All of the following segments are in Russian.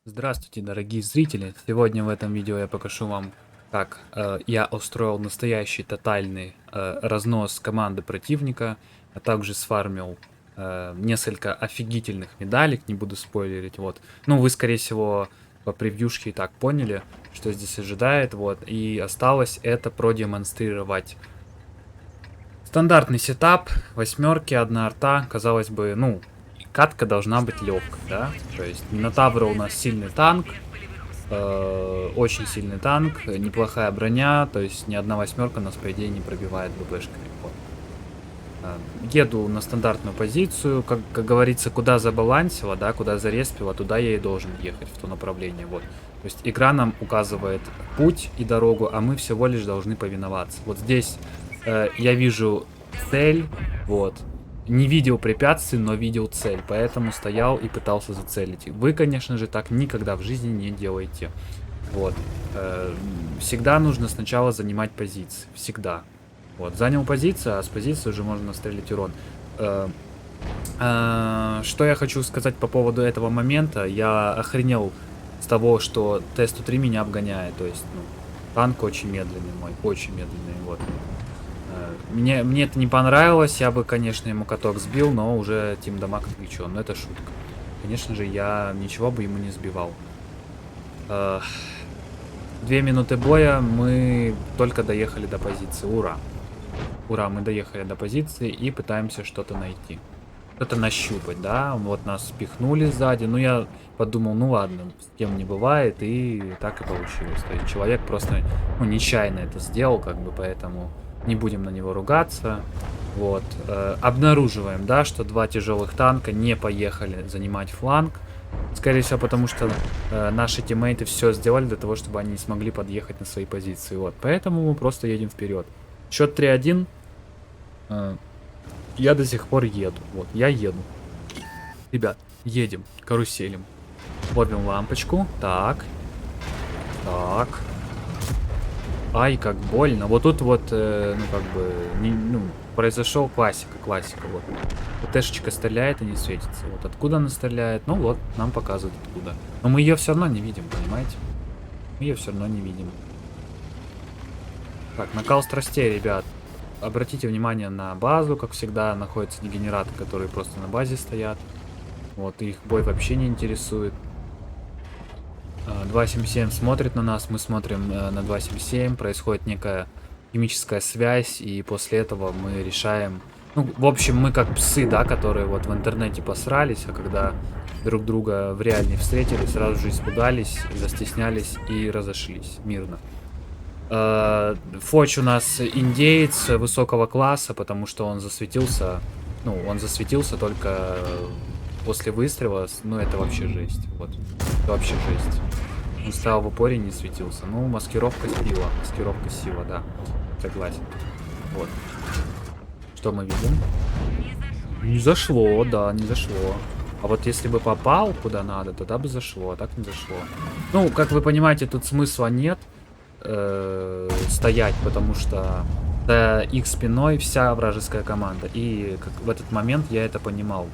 Здравствуйте, дорогие зрители! Сегодня в этом видео я покажу вам, как я устроил настоящий тотальный разнос команды противника, а также сфармил несколько офигительных медалек, не буду спойлерить, вот. Ну, вы, скорее всего, по превьюшке и так поняли, что здесь ожидает, вот. И осталось это продемонстрировать. Стандартный сетап, восьмерки, одна арта, казалось бы, ну, катка должна быть легкой, да? То есть Минотавра у нас сильный танк, очень сильный танк, неплохая броня, то есть ни одна восьмерка нас, по идее, не пробивает ББшками. Вот. Еду на стандартную позицию, как говорится, куда забалансила, да, куда зареспила, туда я и должен ехать, в то направление, вот. То есть игра нам указывает путь и дорогу, а мы всего лишь должны повиноваться. Вот здесь я вижу цель, вот. Не видел препятствий, но видел цель, поэтому стоял и пытался зацелить. Вы, конечно же, так никогда в жизни не делаете. Вот. Всегда нужно сначала занимать позиции. Всегда. Вот. Занял позицию, а с позиции уже можно настрелить урон. Что я хочу сказать по поводу этого момента. Я охренел с того, что Т-103 меня обгоняет. То есть, ну, танк очень медленный мой. Очень медленный. Вот. Мне это не понравилось, я бы, конечно, ему каток сбил, но уже Тим Дамаг отвлечен, но это шутка. Конечно же, я ничего бы ему не сбивал. 2 минуты боя, мы только доехали до позиции, ура. Ура, мы доехали до позиции и пытаемся что-то найти. Что-то нащупать, да, вот нас спихнули сзади, ну я подумал, ну ладно, с кем не бывает, и так и получилось. То есть человек просто, ну, нечаянно это сделал, как бы, поэтому... Не будем на него ругаться. Вот. Обнаруживаем, да, что два тяжелых танка не поехали занимать фланг. Скорее всего, потому что наши тиммейты все сделали для того, чтобы они не смогли подъехать на свои позиции. Вот. Поэтому мы просто едем вперед. Счет 3-1. Я до сих пор еду. Вот, я еду. Ребят, едем, каруселем. Ловим лампочку. Так. Так. Ай, как больно. Вот тут вот, ну, как бы, ну, произошел классика, вот. Тшечка стреляет и не светится. Вот откуда она стреляет? Ну вот, нам показывают откуда. Но мы ее все равно не видим, понимаете? Мы ее все равно не видим. Так, накал страстей, ребят. Обратите внимание на базу, как всегда, находятся дегенераты, которые просто на базе стоят. Вот, их бой вообще не интересует. 277 смотрит на нас, мы смотрим на 277, происходит некая химическая связь, и после этого мы решаем... Ну, в общем, мы как псы, да, которые вот в интернете посрались, а когда друг друга в реальне встретили, сразу же испугались, застеснялись и разошлись мирно. Фоч у нас индеец высокого класса, потому что он засветился, ну, он засветился только после выстрела, ну, это вообще жесть, вот, это вообще жесть. Он стоял в упоре, не светился. Ну, маскировка сила, да, согласен. Вот. Что мы видим? Не зашло, да, не зашло. А вот если бы попал куда надо, тогда бы зашло, а так не зашло. Ну, как вы понимаете, тут смысла нет стоять, потому что за их спиной вся вражеская команда. И как в этот момент я это понимал.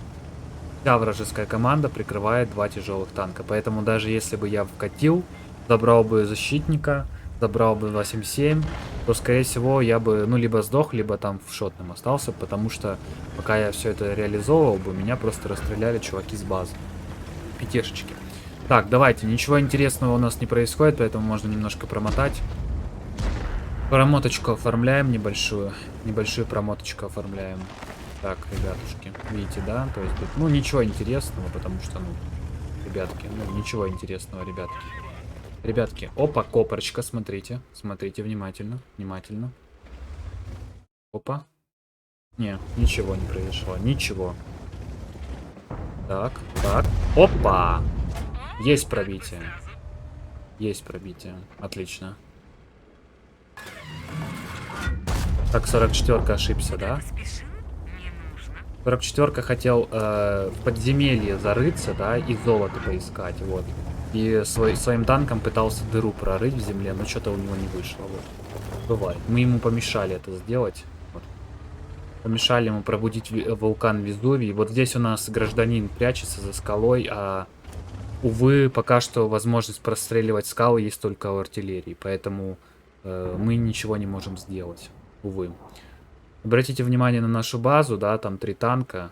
Вся вражеская команда прикрывает два тяжелых танка. Поэтому даже если бы я вкатил, забрал бы защитника, забрал бы 277, то, скорее всего, я бы, ну, либо сдох, либо там в шотном остался, потому что пока я все это реализовывал бы, меня просто расстреляли чуваки с базы. Пятешечки. Так, давайте, ничего интересного у нас не происходит, поэтому можно немножко промотать. Промоточку оформляем небольшую. Небольшую промоточку оформляем. Так, ребятушки, видите, да? То есть тут, ну, ничего интересного, потому что, ну, ребятки, ну, ничего интересного, ребятки. Ребятки, опа, копорочка, смотрите. Смотрите внимательно, внимательно. Опа. Не, ничего не произошло, ничего. Так, так, опа! Есть пробитие. Есть пробитие, отлично. Так, 44-ка ошибся, да? 44-ка хотел в подземелье зарыться, да, и золото поискать, вот. И своим танком пытался дыру прорыть в земле, но что-то у него не вышло, вот. Бывает. Мы ему помешали это сделать. Вот. Помешали ему пробудить вулкан Везувий. Вот здесь у нас гражданин прячется за скалой, а Увы, пока что возможность простреливать скалы есть только у артиллерии, поэтому мы ничего не можем сделать. Увы. Обратите внимание на нашу базу, да, там 3 танка.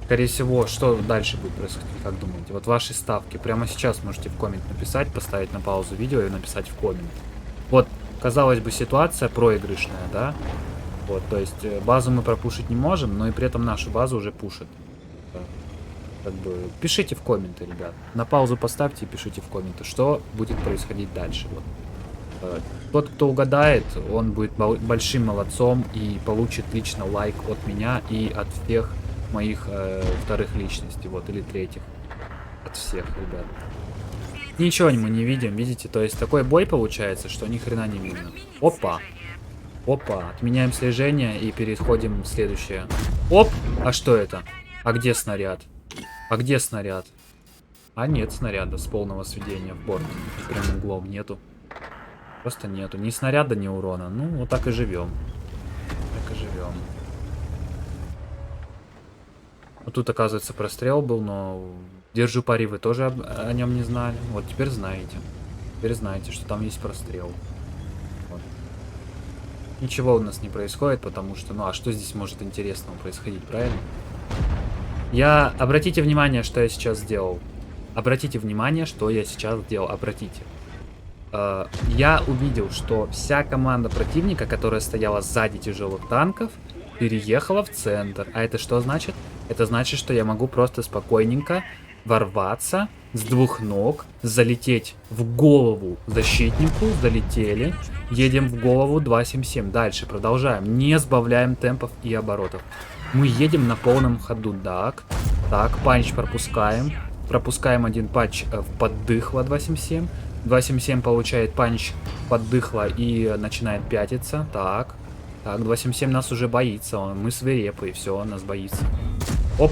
Скорее всего, что дальше будет происходить, как думаете? Вот ваши ставки. Прямо сейчас можете в коммент написать, поставить на паузу видео и написать в коммент. Вот, казалось бы, ситуация проигрышная, да? Вот, то есть базу мы пропушить не можем, но и при этом нашу базу уже пушат. Как бы, пишите в комменты, ребят. На паузу поставьте и пишите в комменты, что будет происходить дальше. Вот. Тот, кто угадает, он будет большим молодцом и получит лично лайк от меня и от всех моих вторых личностей, вот, или третьих. От всех, ребят. Ничего мы не видим, видите? То есть такой бой получается, что ни хрена не видно. Опа! Опа! Отменяем слежение и переходим в следующее. Оп! А что это? А где снаряд? А где снаряд? А нет снаряда с полного сведения в борт. Прям углом нету. Просто нету. Ни снаряда, ни урона. Ну, вот так и живем. Так и живем. Вот тут, оказывается, прострел был, но... Держу пари, вы тоже о нем не знали. Вот теперь знаете. Теперь знаете, что там есть прострел. Вот. Ничего у нас не происходит, потому что... Ну, а что здесь может интересного происходить, правильно? Обратите внимание, что я сейчас сделал. Обратите внимание, что я сейчас сделал. Обратите. Я увидел, что вся команда противника, которая стояла сзади тяжелых танков, переехала в центр. А это что значит? Это значит, что я могу просто спокойненько ворваться с двух ног, залететь в голову защитнику. Залетели. Едем в голову 277. Дальше продолжаем. Не сбавляем темпов и оборотов. Мы едем на полном ходу. Так, панч пропускаем. Пропускаем один панч в поддыхло 277. 277 получает панч поддыхло и начинает пятиться. Так, 277 нас уже боится. Мы свирепые, все, он нас боится. Оп.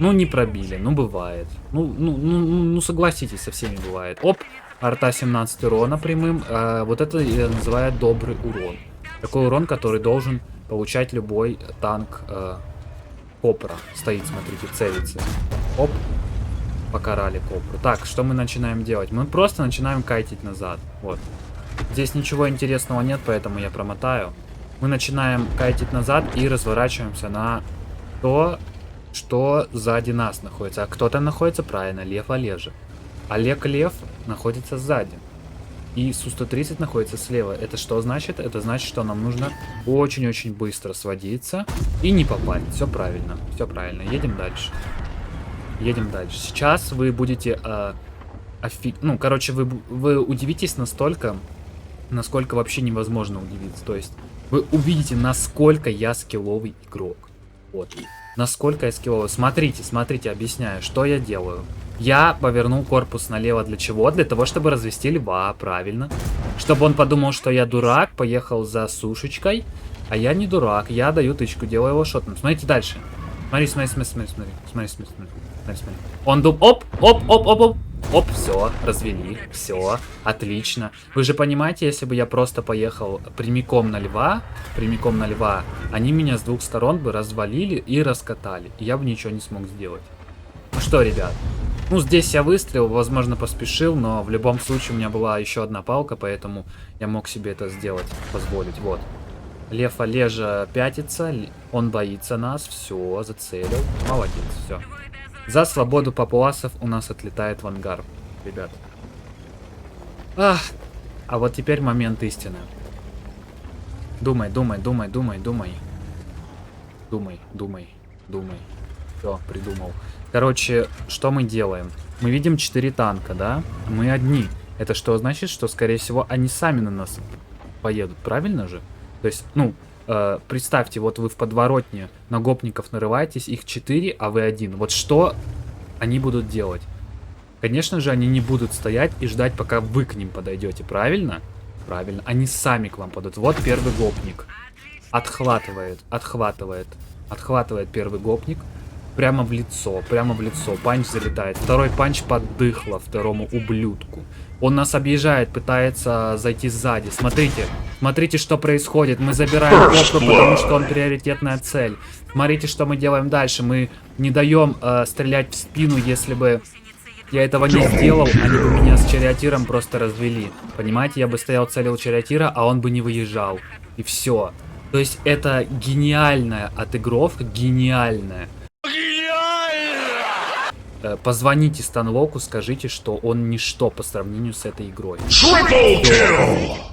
Ну, не пробили, ну, бывает. Ну, согласитесь, со всеми бывает. Оп, арта 17 урона прямым. Вот это я называю добрый урон. Такой урон, который должен получать любой танк Копра. Стоит, смотрите, целится. Оп. Покарали Копру. Так, что мы начинаем делать? Мы просто начинаем кайтить назад. Вот. Здесь ничего интересного нет, поэтому я промотаю. Мы начинаем кайтить назад и разворачиваемся на то, что сзади нас находится. А кто там находится? Правильно, Лев Олежа. Олег Лев находится сзади. И Су-130 находится слева. Это что значит? Это значит, что нам нужно очень-очень быстро сводиться и не попасть. Все правильно. Все правильно. Едем дальше. Едем дальше. Сейчас вы будете... Ну, короче, вы удивитесь настолько, насколько вообще невозможно удивиться. То есть, вы увидите, насколько я скилловый игрок. Вот. Насколько я скилловый. Смотрите, смотрите, объясняю, что я делаю. Я повернул корпус налево для чего? Для того, чтобы развести льва, правильно. Чтобы он подумал, что я дурак, поехал за сушечкой. А я не дурак, я даю тычку, делаю его шотом. Смотрите дальше. Смотри. Он думал, оп, все, развели, все, отлично. Вы же понимаете, если бы я просто поехал прямиком на льва, они меня с двух сторон бы развалили и раскатали. И я бы ничего не смог сделать. Ну что, ребят, ну здесь я выстрелил, возможно поспешил, но в любом случае у меня была еще одна палка, поэтому я мог себе это сделать, позволить, вот. Лев Олежа пятится, он боится нас, все, зацелил, молодец, все. За свободу папуасов у нас отлетает в ангар, ребят. А вот теперь момент истины. Думай. Все, придумал. Короче, что мы делаем? Мы видим 4 танка, да? Мы одни. Это что значит? Что, скорее всего, они сами на нас поедут, правильно же? То есть, ну, представьте, вот вы в подворотне на гопников нарываетесь, их 4, а вы 1. Вот что они будут делать? Конечно же, они не будут стоять и ждать, пока вы к ним подойдете, правильно? Правильно, они сами к вам подойдут. Вот первый гопник. Отхватывает первый гопник. Прямо в лицо. Панч залетает. Второй панч поддыхло второму ублюдку. Он нас объезжает, пытается зайти сзади. Смотрите, что происходит. Мы забираем Копру, потому что он приоритетная цель. Смотрите, что мы делаем дальше. Мы не даем стрелять в спину, если бы Я этого не сделал, они бы меня с Чариатиром просто развели. Понимаете, я бы стоял, целил Чариатира, а он бы не выезжал. И все. То есть это гениальная отыгровка, гениальная. Позвоните Станлоку, скажите, что он ничто по сравнению с этой игрой.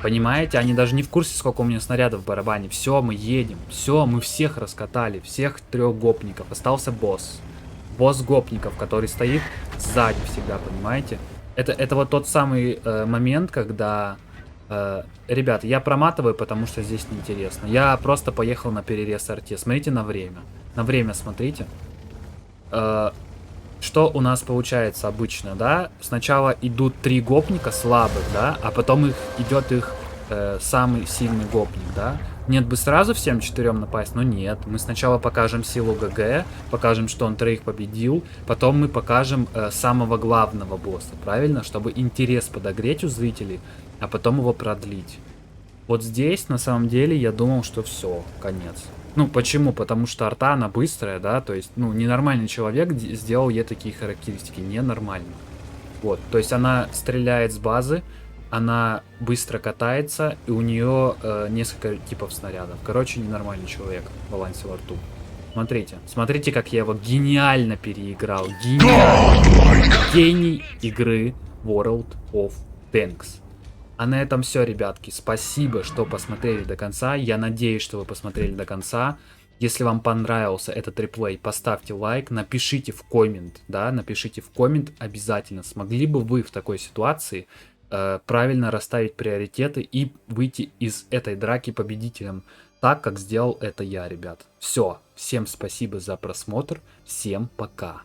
Понимаете, они даже не в курсе, сколько у меня снарядов в барабане. Все, мы едем. Все, мы всех раскатали. Всех 3 гопников. Остался босс. Босс гопников, который стоит сзади всегда, понимаете? Это вот тот самый момент, когда... ребята, я проматываю, потому что здесь неинтересно. Я просто поехал на перерез арте. Смотрите на время. На время смотрите. Что у нас получается обычно, да? Сначала идут 3 гопника слабых, да? А потом идет их самый сильный гопник, да? Нет бы сразу всем 4 напасть, но нет. Мы сначала покажем силу ГГ, покажем, что он 3 победил. Потом мы покажем самого главного босса, правильно? Чтобы интерес подогреть у зрителей, а потом его продлить. Вот здесь, на самом деле, я думал, что все, конец. Ну, почему? Потому что арта, она быстрая, да, то есть, ну, ненормальный человек сделал ей такие характеристики, ненормально. Вот, то есть она стреляет с базы, она быстро катается, и у нее несколько типов снарядов. Короче, ненормальный человек в балансе во рту. Смотрите, смотрите, как я его гениально переиграл. Гениально. Гений игры World of Tanks. А на этом все, ребятки. Спасибо, что посмотрели до конца. Я надеюсь, что вы посмотрели до конца. Если вам понравился этот реплей, поставьте лайк, напишите в коммент, да, напишите в коммент обязательно, смогли бы вы в такой ситуации правильно расставить приоритеты и выйти из этой драки победителем, так как сделал это я, ребят. Все, всем спасибо за просмотр, всем пока.